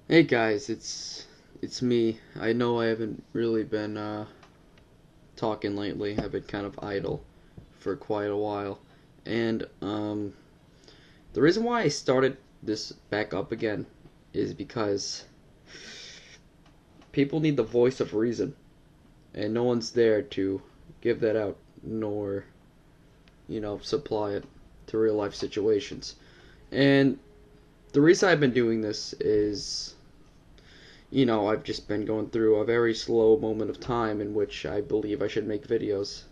Hey guys, it's me. I know I haven't really been talking lately. I've been kind of idle for quite a while. And the reason why I started this back up again is because people need the voice of reason, and no one's there to give that out nor, supply it to real life situations. And the reason I've been doing this is I've just been going through a very slow moment of time in which I believe I should make videos.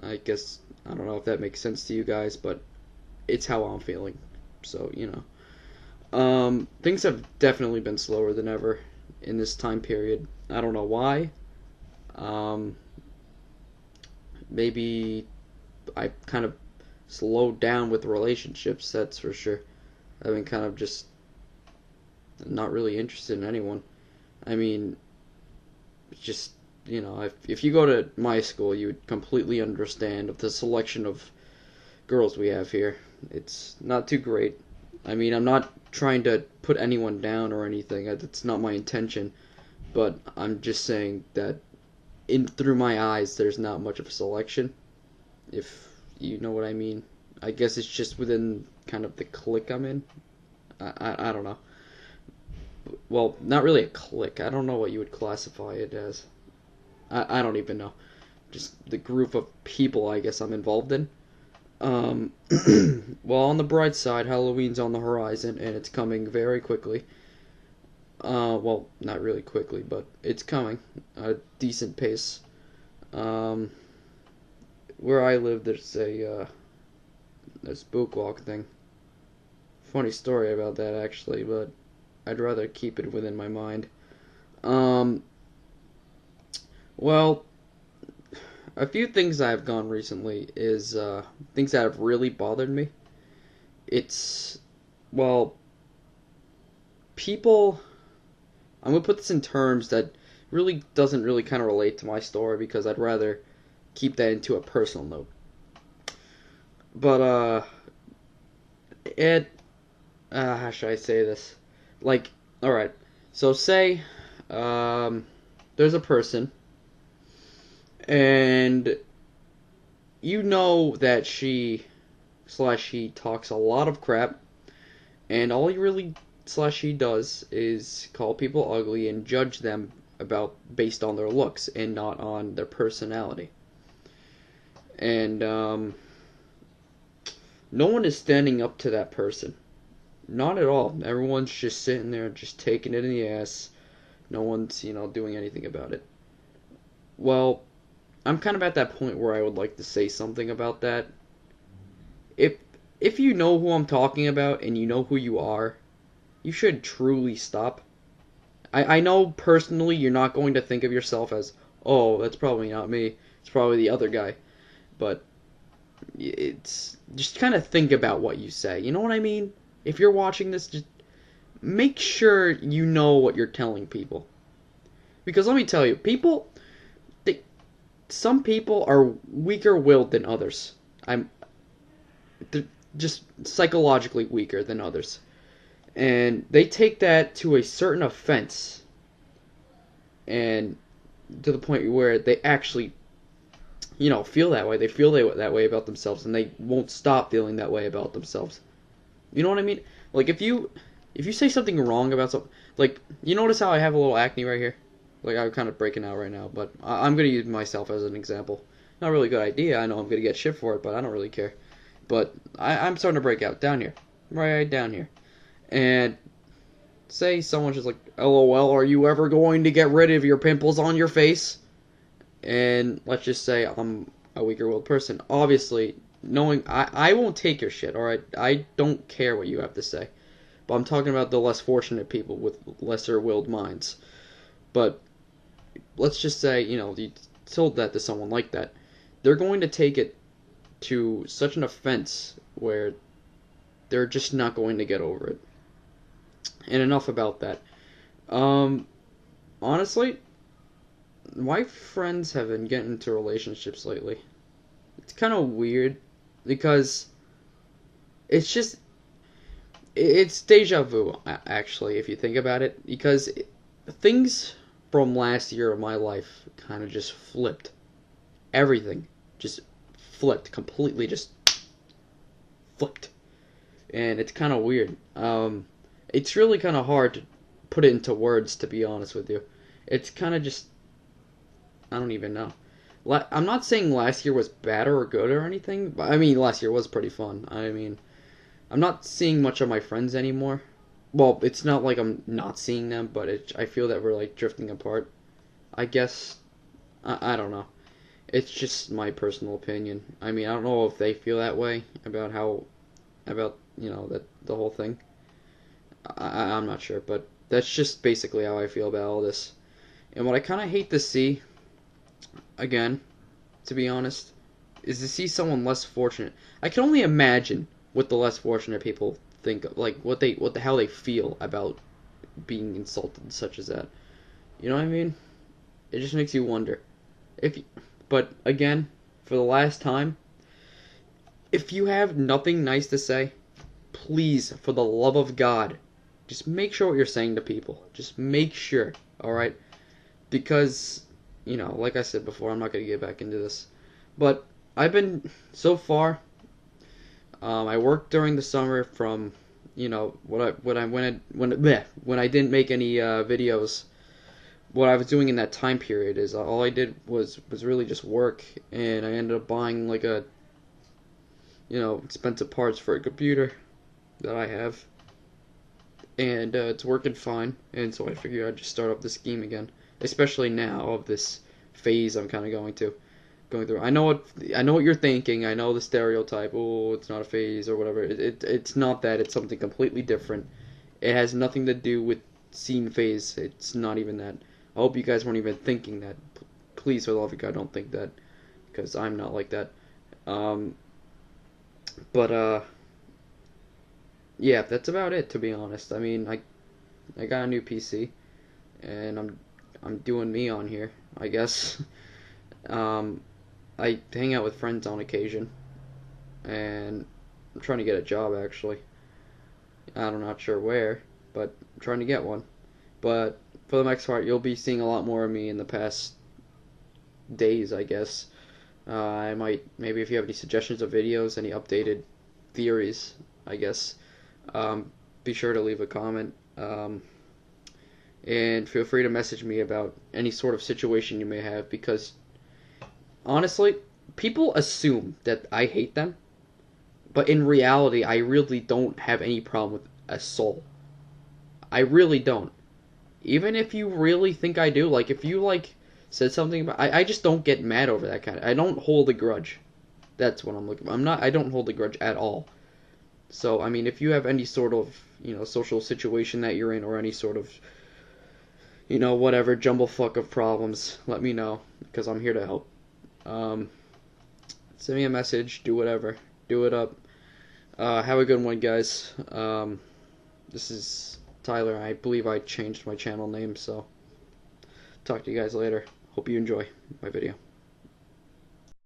I guess, I don't know if that makes sense to you guys, but it's how I'm feeling. So. Things have definitely been slower than ever in this time period. I don't know why. Um, Maybe I kind of slowed down with relationships, that's for sure. I've been kind of just not really interested in anyone. I mean, just if you go to my school, you would completely understand of the selection of girls we have here. It's not too great. I mean, I'm not trying to put anyone down or anything. That's not my intention. But I'm just saying that in through my eyes, there's not much of a selection. If you know what I mean. I guess it's just within kind of the clique I'm in. I don't know. Well, not really a clique. I don't know what you would classify it as. I don't even know. Just the group of people I guess I'm involved in. Um, well, on the bright side, Halloween's on the horizon and it's coming very quickly. Well, not really quickly, but it's coming at a decent pace. Um, where I live, there's a spook walk thing. Funny story about that actually, but I'd rather keep it within my mind. Um, well, a few things I've gone recently is things that have really bothered me. It's well, people. I'm gonna put this in terms that really doesn't really kind of relate to my story because I'd rather keep that into a personal note. But it how should I say this? Like, all right. So say um, there's a person, and you know that she talks a lot of crap, and all he really he does is call people ugly and judge them about based on their looks and not on their personality. And no one is standing up to that person. Not at all. Everyone's just sitting there, just taking it in the ass. No one's doing anything about it. Well, I'm kind of at that point where I would like to say something about that. If if you know who I'm talking about and you know who you are, you should truly stop. I know personally you're not going to think of yourself as, oh, that's probably not me. It's probably the other guy. But it's just kind of think about what you say. You know what I mean? If you're watching this, just make sure you know what you're telling people. Because let me tell you, they, some people are weaker willed than others. I'm they're just psychologically weaker than others. And they take that to a certain offense and to the point where they actually feel that way. They feel that way about themselves and they won't stop feeling that way about themselves. You know what I mean? Like if you say something wrong about something, like you notice how I have a little acne right here. Like I'm kind of breaking out right now, but I'm gonna use myself as an example. Not a really good idea. I know I'm gonna get shit for it, but I don't really care. But I'm starting to break out down here, right down here, and say someone's just like, "LOL, are you ever going to get rid of your pimples on your face?" And let's just say I'm a weaker willed person. Obviously, knowing I won't take your shit, alright? I don't care what you have to say. But I'm talking about the less fortunate people with lesser willed minds. But let's just say, you told that to someone like that. They're going to take it to such an offense where they're just not going to get over it. And enough about that. Um, Honestly, my friends have been getting into relationships lately. It's kind of weird because it's just it's deja vu, actually, if you think about it, because things from last year of my life kind of just flipped. Everything just flipped completely, just flipped, and it's kind of weird. It's really kind of hard to put it into words, to be honest with you. It's kind of just, I don't even know. I'm not saying last year was better or good or anything, but I mean last year was pretty fun. I mean, I'm not seeing much of my friends anymore. Well, it's not like I'm not seeing them, but I feel that we're like drifting apart. I guess I don't know. It's just my personal opinion. I mean, I don't know if they feel that way about that the whole thing. I'm not sure, but that's just basically how I feel about all this. And what I kind of hate to see, again, to be honest, is to see someone less fortunate. I can only imagine what the less fortunate people think of, like how they feel about being insulted, such as that. You know what I mean? It just makes you wonder. If, but again, for the last time, if you have nothing nice to say, please, for the love of God, just make sure what you're saying to people. Just make sure, alright? Because, like I said before, I'm not going to get back into this. But I've been, so far, I worked during the summer from, when I didn't make any videos. What I was doing in that time period is all I did was really just work, and I ended up buying like expensive parts for a computer that I have, and it's working fine. And so I figured I'd just start up the scheme again, especially now of this phase I'm kind of going through. I know what you're thinking. I know the stereotype. Oh, it's not a phase or whatever. It's not that. It's something completely different. It has nothing to do with scene phase. It's not even that. I hope you guys weren't even thinking that. Please, for the love of God, don't think that, because I'm not like that. But yeah, that's about it, to be honest. I mean, I got a new PC, and I'm doing me on here, I guess. I hang out with friends on occasion, and I'm trying to get a job, actually. I'm not sure where, but I'm trying to get one. But for the most part, you'll be seeing a lot more of me in the past days, I guess. I might, maybe if you have any suggestions of videos, any updated theories, I guess, be sure to leave a comment. And feel free to message me about any sort of situation you may have, because honestly, people assume that I hate them, but in reality, I really don't have any problem with a soul. I really don't. Even if you really think I do, like if you said something about, I just don't get mad over that kind of. I don't hold a grudge. That's what I'm looking for. I don't hold a grudge at all. So I mean, if you have any sort of social situation that you're in, or any sort of whatever jumble fuck of problems, let me know, because I'm here to help. Um, Send me a message. Do whatever. Do it up. Have a good one, guys. This is Tyler. I believe I changed my channel name, so talk to you guys later. Hope you enjoy my video.